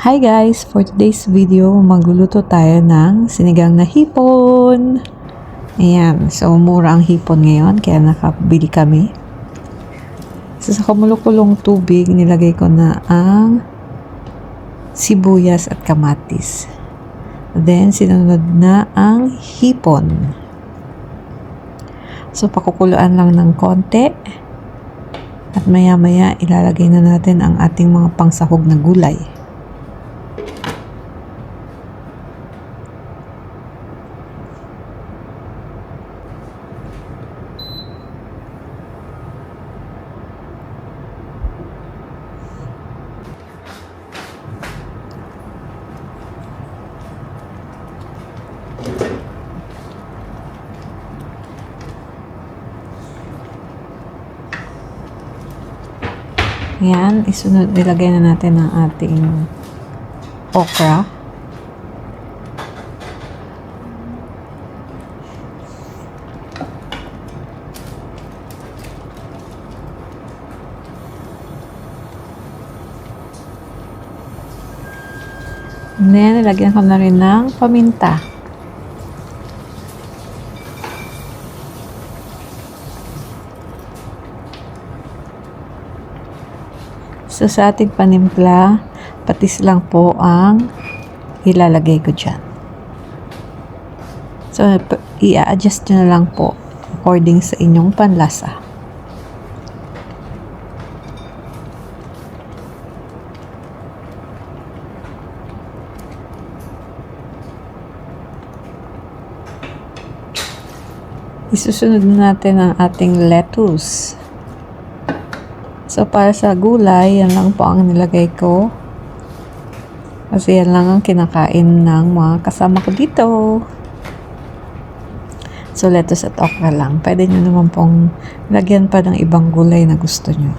Hi guys! For today's video, magluluto tayo ng sinigang na hipon. Ayan, so mura ang hipon ngayon kaya nakabili kami. So sa kumukulong tubig, nilagay ko na ang sibuyas at kamatis. Then sinunod na ang hipon. So pakukuluan lang ng konti. At maya maya ilalagay na natin ang ating mga pangsahog na gulay. Ayan, isunod, ilagay na natin ang ating okra. And then, ilagyan ko na rin ng paminta. So, sa ating panimpla, patis lang po ang ilalagay ko dyan. So, i-adjust nyo na lang po according sa inyong panlasa. Isusunod natin ang ating lettuce. So, para sa gulay, yan lang po ang nilagay ko. Kasi yan lang ang kinakain ng mga kasama ko dito. So, lettuce at okra lang. Pwede nyo naman pong lagyan pa ng ibang gulay na gusto nyo.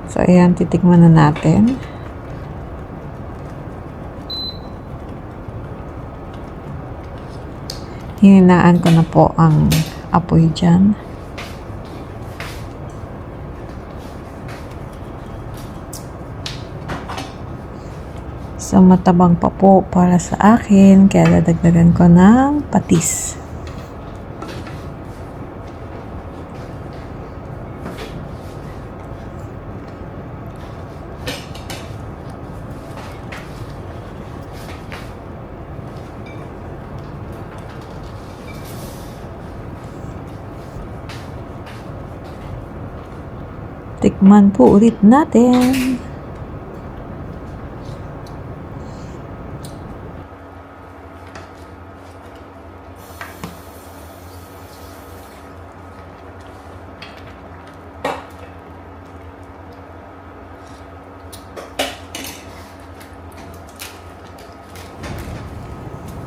So, ayan, titikman na natin. Hininaan ko na po ang apoy dyan. So, matabang pa po para sa akin, kaya dadagdagan ko ng patis. Tikman po ulit natin.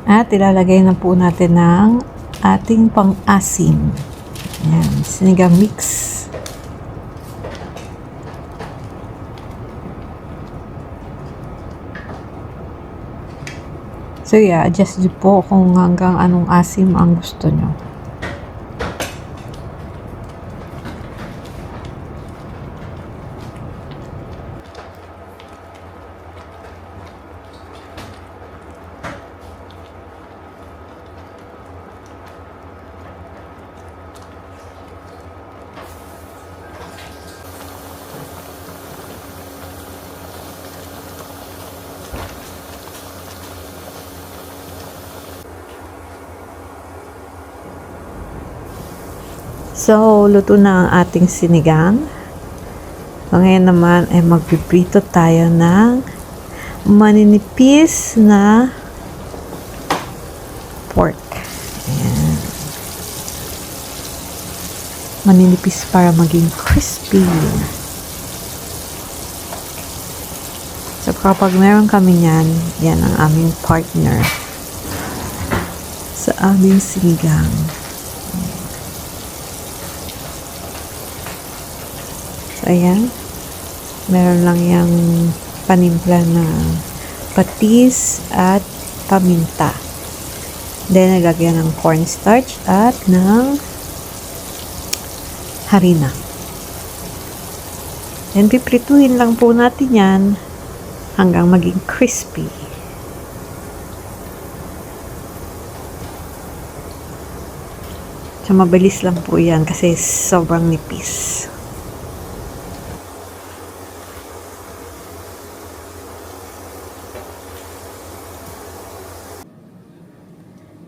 At ilalagay na po natin ng ating pang-asim. Ayan, sinigang mix. So yeah, adjust nyo po kung hanggang anong asim ang gusto nyo. So, luto na ang ating sinigang. So, ngayon naman ay magpiprito tayo ng maninipis na pork. Ayan. Maninipis para maging crispy. So, kapag meron kami yan, yan ang aming partner sa aming sinigang. So, ayan. Meron lang yung panimpla na patis at paminta. Then, nagagyan ng cornstarch at ng harina. Then, piprituhin lang po natin yan hanggang maging crispy. So, mabilis lang po yan kasi sobrang nipis.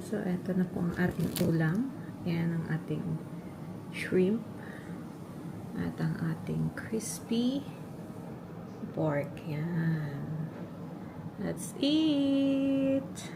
So, eto na po ang ating ulam. Yan ang ating shrimp. At ang ating crispy pork. Yan. Let's eat!